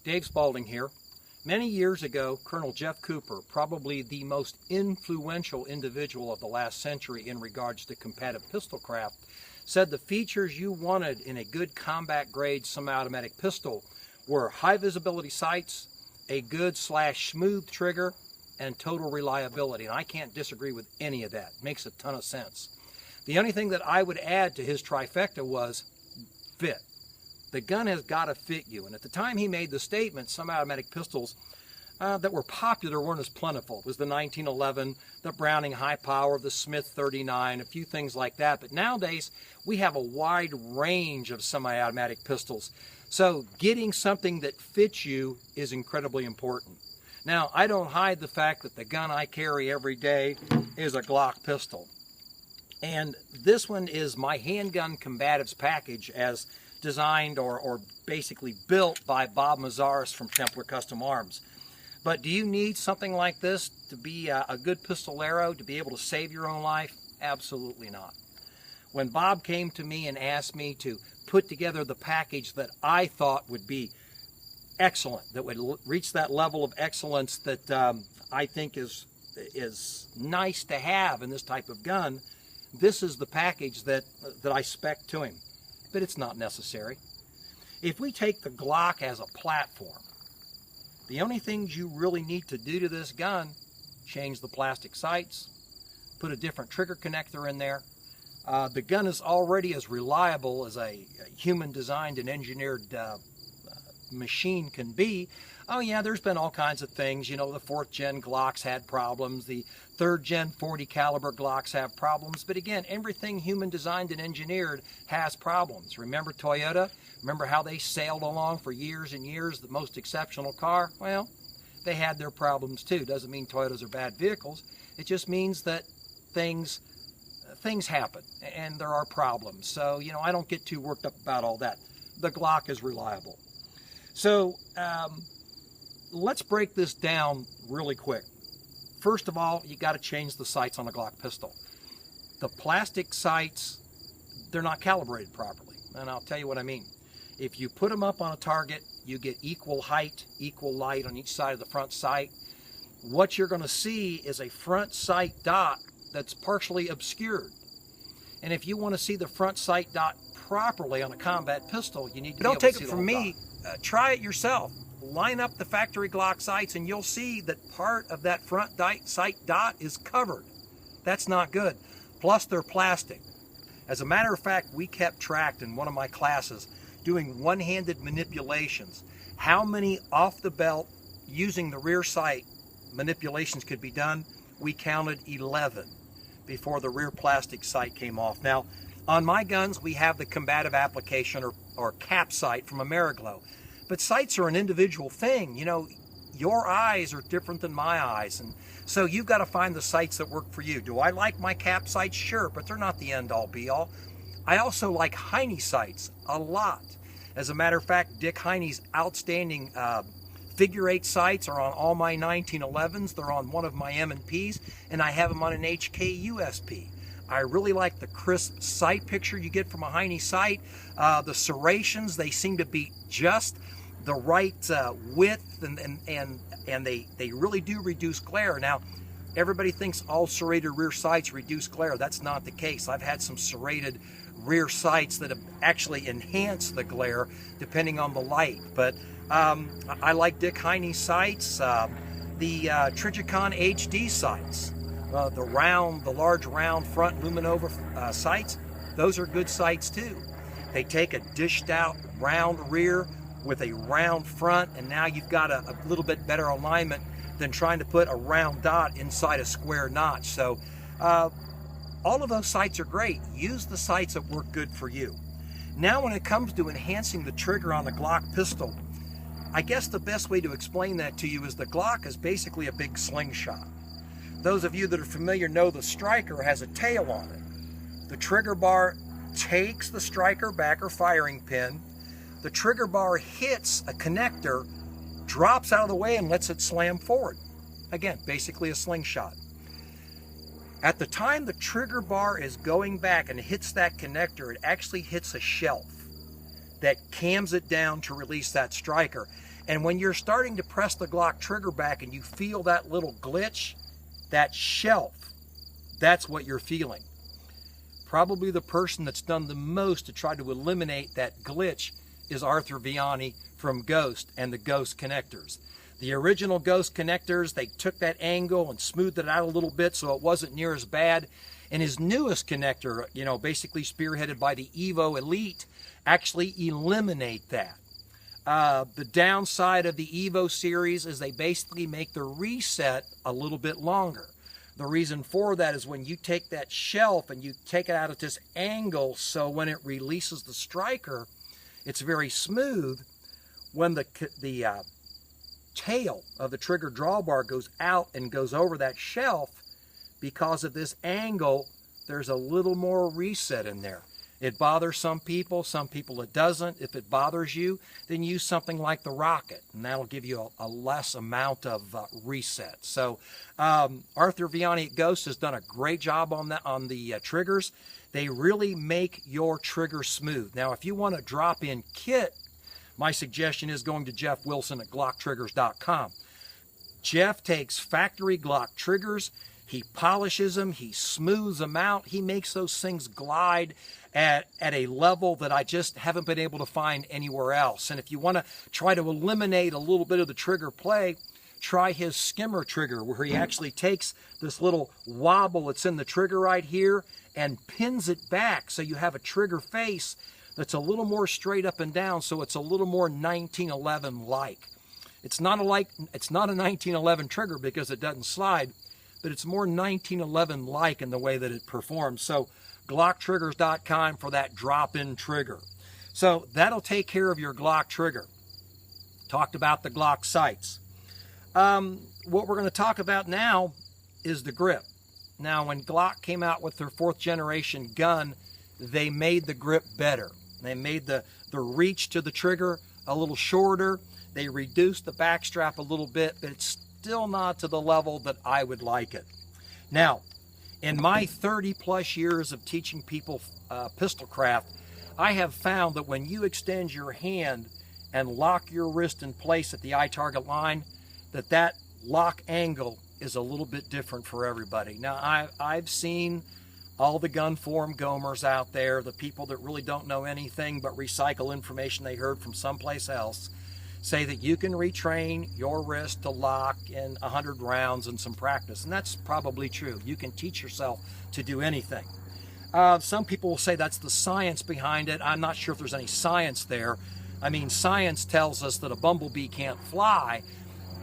Dave Spalding here. Many years ago, Colonel Jeff Cooper, probably the most influential individual of the last century in regards to combative pistol craft, said the features you wanted in a good combat grade semi-automatic pistol were high visibility sights, a good/smooth trigger, and total reliability. And I can't disagree with any of that. Makes a ton of sense. The only thing that I would add to his trifecta was fit. The gun has got to fit you. And at the time he made the statement, semi-automatic pistols that were popular weren't as plentiful. It was the 1911, the Browning high power, the Smith 39, a few things like that. But nowadays, we have a wide range of semi-automatic pistols. So getting something that fits you is incredibly important. Now, I don't hide the fact that the gun I carry every day is a Glock pistol. And this one is my handgun combatives package as designed or basically built by Bob Mazzaris from Templar Custom Arms. But do you need something like this to be a good pistolero, to be able to save your own life? Absolutely not. When Bob came to me and asked me to put together the package that I thought would be excellent, that would reach that level of excellence that I think is nice to have in this type of gun, this is the package that I spec to him. But it's not necessary. If we take the Glock as a platform, the only things you really need to do to this gun, change the plastic sights, put a different trigger connector in there. The gun is already as reliable as a human designed and engineered machine can be. Oh yeah, there's been all kinds of things. You know, the 4th gen Glocks had problems. The 3rd gen 40 caliber Glocks have problems. But again, everything human designed and engineered has problems. Remember Toyota? Remember how they sailed along for years and years, the most exceptional car? Well, they had their problems too. Doesn't mean Toyotas are bad vehicles. It just means that things happen and there are problems. So, you know, I don't get too worked up about all that. The Glock is reliable. So, let's break this down really quick. First of all, you got to change the sights on a Glock pistol. The plastic sights, they're not calibrated properly, and I'll tell you what I mean. If you put them up on a target, you get equal height, equal light on each side of the front sight. What you're going to see is a front sight dot that's partially obscured. And if you want to see the front sight dot properly on a combat pistol, you need to be able to see the whole dot. Don't take it from me. Try it yourself. Line up the factory Glock sights and you'll see that part of that front sight dot is covered. That's not good. Plus they're plastic. As a matter of fact, we kept track in one of my classes doing one-handed manipulations. How many off the belt using the rear sight manipulations could be done? We counted 11 before the rear plastic sight came off. Now, on my guns, we have the combative application or cap sight from Ameriglow. But sights are an individual thing. You know, your eyes are different than my eyes. And so you've got to find the sights that work for you. Do I like my cap sights? Sure, but they're not the end all be all. I also like Heine sights a lot. As a matter of fact, Dick Heine's outstanding figure 8 sights are on all my 1911s. They're on one of my M&Ps, and I have them on an HK USP. I really like the crisp sight picture you get from a Heine sight. The serrations, they seem to be just the right width, and they really do reduce glare. Now, everybody thinks all serrated rear sights reduce glare. That's not the case. I've had some serrated rear sights that have actually enhanced the glare depending on the light. But I like Dick Heine's sights, the Trigicon HD sights, the large round front Luminova sights. Those are good sights too. They take a dished out round rear with a round front, and now you've got a little bit better alignment than trying to put a round dot inside a square notch. So all of those sights are great. Use the sights that work good for you. Now when it comes to enhancing the trigger on the Glock pistol, I guess the best way to explain that to you is the Glock is basically a big slingshot. Those of you that are familiar know the striker has a tail on it. The trigger bar takes the striker back or firing pin. The trigger bar hits a connector, drops out of the way, and lets it slam forward. Again, basically a slingshot. At the time the trigger bar is going back and hits that connector, it actually hits a shelf that cams it down to release that striker. And when you're starting to press the Glock trigger back and you feel that little glitch, that shelf, that's what you're feeling. Probably the person that's done the most to try to eliminate that glitch is Arthur Viani from Ghost and the Ghost connectors. The original Ghost connectors, they took that angle and smoothed it out a little bit so it wasn't near as bad. And his newest connector, basically spearheaded by the Evo Elite, actually eliminate that. The downside of the Evo series is they basically make the reset a little bit longer. The reason for that is when you take that shelf and you take it out at this angle, so when it releases the striker, it's very smooth. When the tail of the trigger drawbar goes out and goes over that shelf, because of this angle, there's a little more reset in there. It bothers some people it doesn't. If it bothers you, then use something like the Rocket, and that'll give you a less amount of reset. So Arthur Viani at Ghost has done a great job on the triggers. They really make your trigger smooth. Now, if you want a drop-in kit, my suggestion is going to Jeff Wilson at GlockTriggers.com. Jeff takes factory Glock triggers, he polishes them, he smooths them out, he makes those things glide at a level that I just haven't been able to find anywhere else. And if you want to try to eliminate a little bit of the trigger play, try his Skimmer Trigger, where he actually takes this little wobble that's in the trigger right here and pins it back so you have a trigger face that's a little more straight up and down, so it's a little more 1911-like. It's not a 1911 trigger because it doesn't slide, but it's more 1911-like in the way that it performs. So GlockTriggers.com for that drop-in trigger. So that'll take care of your Glock trigger. Talked about the Glock sights. What we're going to talk about now is the grip. Now, when Glock came out with their 4th generation gun, they made the grip better. They made the reach to the trigger a little shorter. They reduced the backstrap a little bit, but it's still not to the level that I would like it. Now, in my 30-plus years of teaching people pistol craft, I have found that when you extend your hand and lock your wrist in place at the eye target line, that lock angle is a little bit different for everybody. Now, I've seen all the gun forum gomers out there, the people that really don't know anything but recycle information they heard from someplace else, say that you can retrain your wrist to lock in 100 rounds and some practice. And that's probably true. You can teach yourself to do anything. Some people will say that's the science behind it. I'm not sure if there's any science there. I mean, science tells us that a bumblebee can't fly,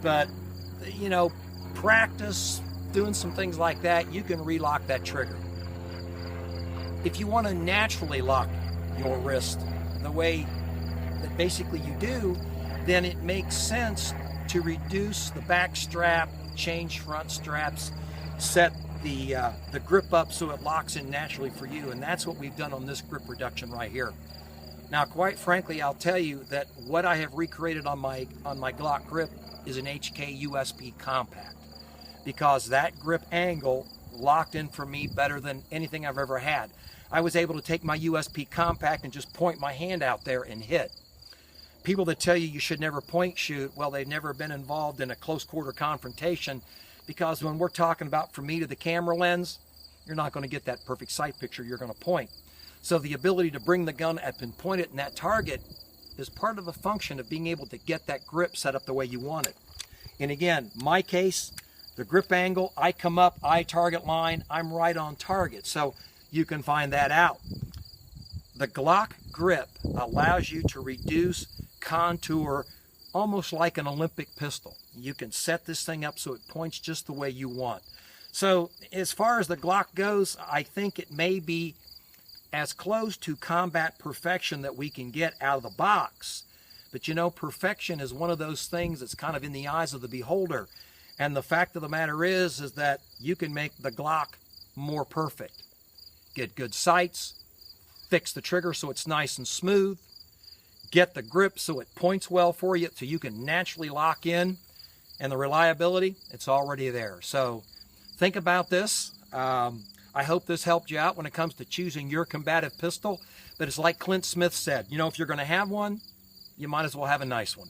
but, practice doing some things like that, you can relock that trigger. If you want to naturally lock your wrist the way that basically you do, then it makes sense to reduce the back strap, change front straps, set the grip up so it locks in naturally for you. And that's what we've done on this grip reduction right here. Now, quite frankly, I'll tell you that what I have recreated on my Glock grip is an HK USP compact, because that grip angle locked in for me better than anything I've ever had. I was able to take my USP compact and just point my hand out there and hit. People that tell you should never point shoot, well, they've never been involved in a close quarter confrontation, because when we're talking about from me to the camera lens, you're not going to get that perfect sight picture you're going to point. So the ability to bring the gun up and point it in that target is part of a function of being able to get that grip set up the way you want it. And again, my case, the grip angle, I come up, eye target line, I'm right on target. So you can find that out. The Glock grip allows you to reduce contour almost like an Olympic pistol. You can set this thing up so it points just the way you want. So as far as the Glock goes, I think it may be as close to combat perfection that we can get out of the box. But perfection is one of those things that's kind of in the eyes of the beholder. And the fact of the matter is that you can make the Glock more perfect. Get good sights, fix the trigger so it's nice and smooth, get the grip so it points well for you so you can naturally lock in, and the reliability, it's already there. So think about this. I hope this helped you out when it comes to choosing your combative pistol. But it's like Clint Smith said, if you're going to have one, you might as well have a nice one.